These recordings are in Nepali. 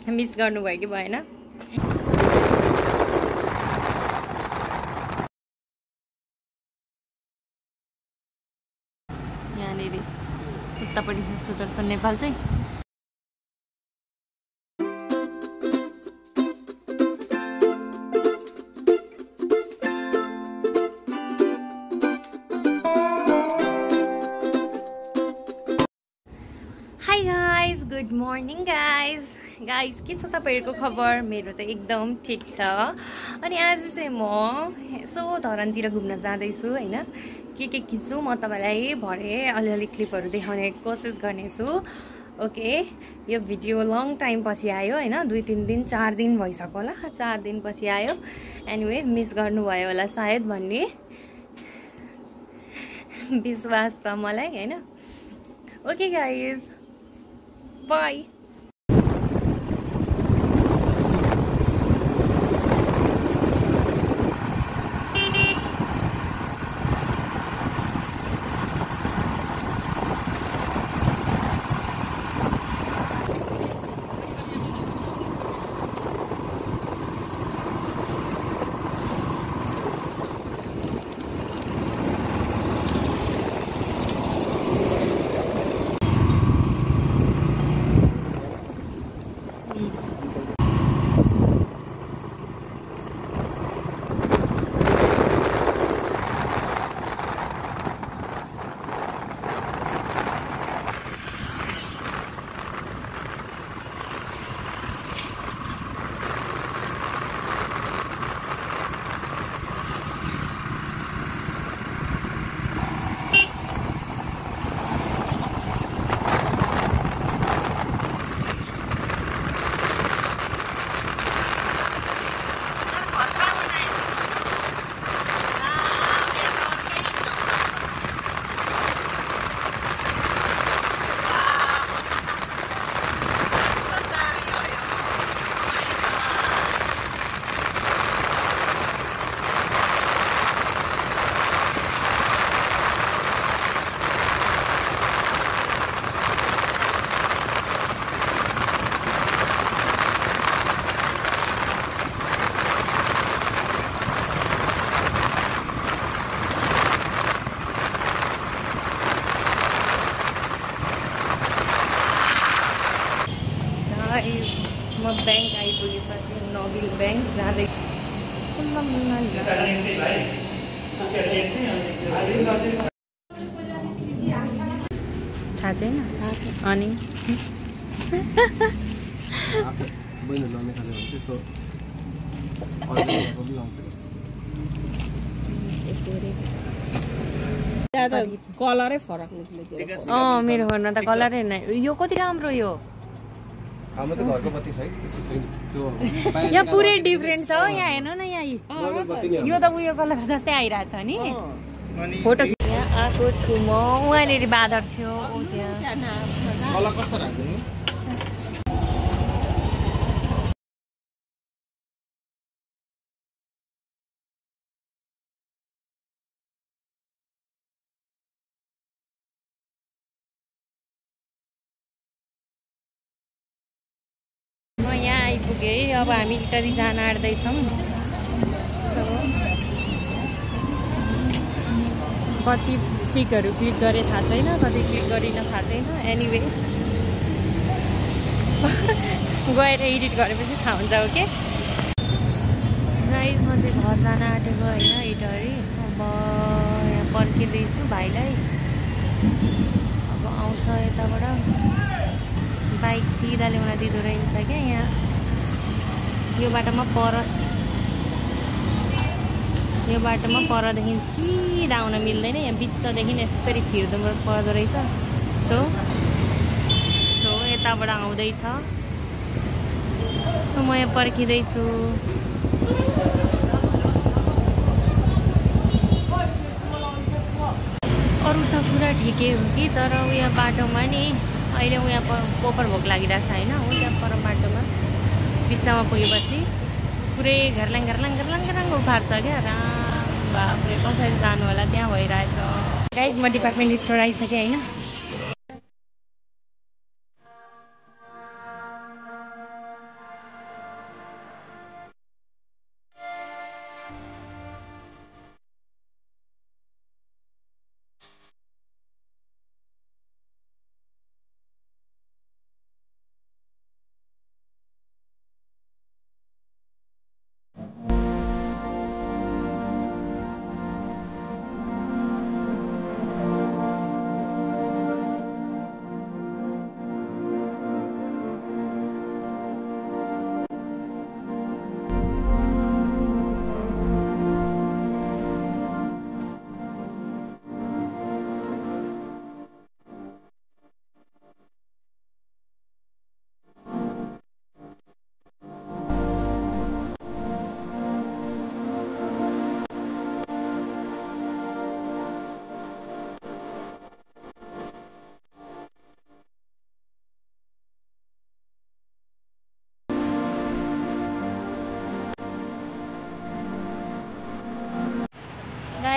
मिस गर्नुभयो कि भएन? यहाँनिर उतापट्टि सुदर्शन नेपाल चाहिँ hi guys, good morning guys के छ तपाईँहरूको खबर? मेरो त एकदम ठिक छ। अनि आज चाहिँ म यसो धरानतिर घुम्न जाँदैछु होइन। के खिच्छु म तपाईँलाई भरे अलिअलि क्लिपहरू देखाउने कोसिस गर्नेछु। ओके, यो भिडियो लङ टाइम पछि आयो होइन, 2-3 दिन 4 दिन भइसक्यो होला, 4 दिन पछि आयो। एनिवे मिस गर्नुभयो होला सायद भन्ने विश्वास छ मलाई होइन। Okay guys, by. म बैंक आइपुगिसकेँ, नोबेल बैंक जाँदै। थाहा छैन अनि कलरै फरक निक्ल्यो। मेरो घरमा त कलरै नै। यो कति राम्रो, यो हाम्रो त घरको बत्ती छ है, त्यस्तो छैन त्यो। यहाँ पुरै डिफरेन्ट छ। यहाँ हेर्नु न, यहाँ यो त उयो कलर जस्तै आइरहेछ नि। फोटो यहाँ आएको छु म। उहाँनिर बादर थियो त्यहाँ। कलर कस्तो राख्दिनु? आइपुगेँ। अब हामी इटरी जान आँट्दैछौँ। कति पिकहरू क्लिक गरेँ थाहा छैन, कति क्लिक गरिन थाहा छैन। एनिवे गएर एडिट गरेपछि थाहा हुन्छ। ओके गाइस, म चाहिँ घर जान आँटेको होइन इटरी। अब यहाँ पर्खिँदैछु भाइलाई। अब आउँछ यताबाट। बाइक सिधा ल्याउन दिँदो रहेछ क्या। यहाँ यो बाटोमा यो बाटोमा परदेखि सिधा आउन मिल्दैन। यहाँ बिचदेखि यसरी छिर्नु पर्दो रहेछ। सो यताबाट आउँदैछ। सो म यहाँ पर्खिँदैछु। अरू त कुरा ठिकै हो कि, तर उयो बाटोमा नि अहिले उहाँ पोपर भोक लागिरहेछ होइन। हो त्यहाँ पर बाटोमा बिचमा पुगेपछि पुरै घरलाङ उफार्छ क्या। राम बापरे, कसरी जानु होला, त्यहाँ भइरहेछ। गाइस, म डिपार्टमेन्ट स्टोर आइसकेँ होइन।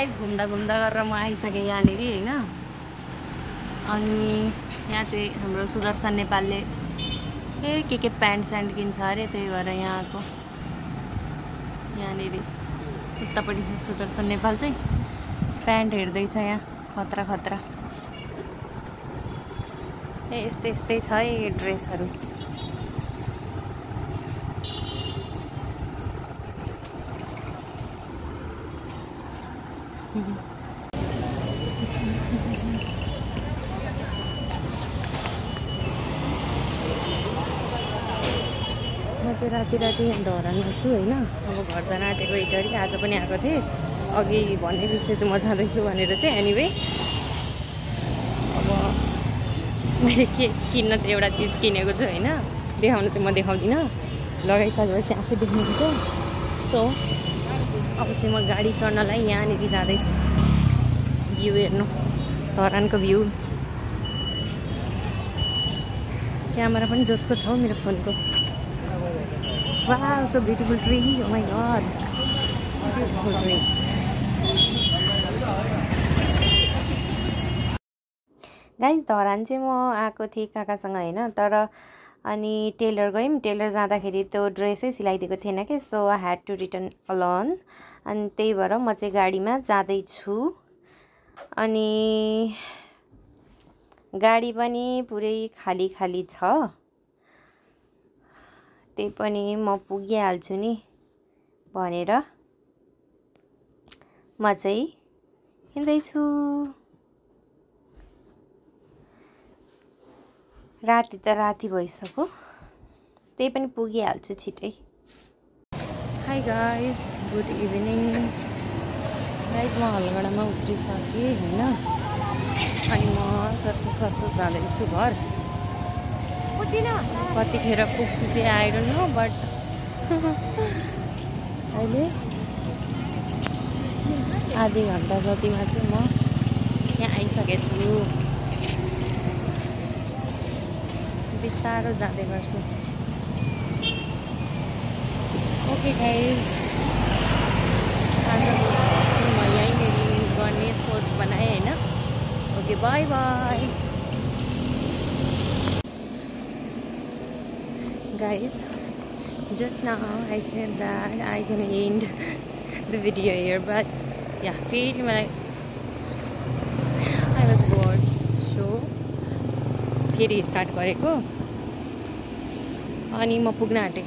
गाइस घुम्दा घुम्दा गरेर म आइसकेँ यहाँनिर होइन। अनि यहाँ चाहिँ हाम्रो सुदर्शन नेपालले के प्यान्ट स्यान्ट किन्छ अरे, त्यही भएर यहाँ आएको। यहाँनिर उतापट्टि सुदर्शन नेपाल चाहिँ प्यान्ट हेर्दैछ यहाँ, खतरा खतरा। यस्तै यस्तै छ है ड्रेसहरू। म चाहिँ राति यहाँ धरानमा छु होइन। अब घर जान आँटेको इटरी। आज पनि आएको थिएँ, अघि भन्ने बिर्सेछु म जाँदैछु भनेर चाहिँ। एनिवे अब मैले के किन्न चाहिँ एउटा चिज किनेको छु होइन, देखाउनु चाहिँ म देखाउँदिनँ, लगाइसकेपछि आफै देख्नुहुन्छ। सो अब चाहिँ म गाडी चढ्नलाई यहाँनिर जाँदैछु। भ्यू हेर्नु, धरानको भ्यू। क्यामेरा पनि जोतको छ हौ मेरो फोनको। Wow, so beautiful tree. Oh my God, beautiful tree. Guys Dharan चाहिँ म आएको थिएँ काकासँग होइन, तर अनि टेलर गयौँ। टेलर जाँदाखेरि त्यो ड्रेसै सिलाइदिएको थिएन कि, so I had to return alone. अनि त्यही भएर म चाहिँ गाडीमा जाँदैछु। अनि गाडी पनि पुरै खाली खाली छ। त्यही पनि म पुगिहाल्छु नि भनेर म चाहिँ हिँड्दैछु। राति त राति भइसक्यो, त्यही पनि पुगिहाल्छु छिटै। High guys, good evening. Guys म हलगडामा उत्रिसकेँ होइन। अनि म सरसो जाँदैछु घर। कतिखेर पुग्छु चाहिँ आई डोन्ट नो, बट अहिले आधी घन्टा जतिमा चाहिँ म यहाँ आइसकेको छु। बिस्तारो जाँदै गर्छु। ओके गाइज, आज चाहिँ म यहीँनिर गर्ने सोच बनाएँ होइन। Okay, by by guys. Just now I said that I'm gonna end the video here, but yeah, feeling like I was bored, so फेरि स्टार्ट गरेको। अनि म पुग्न आँटेँ।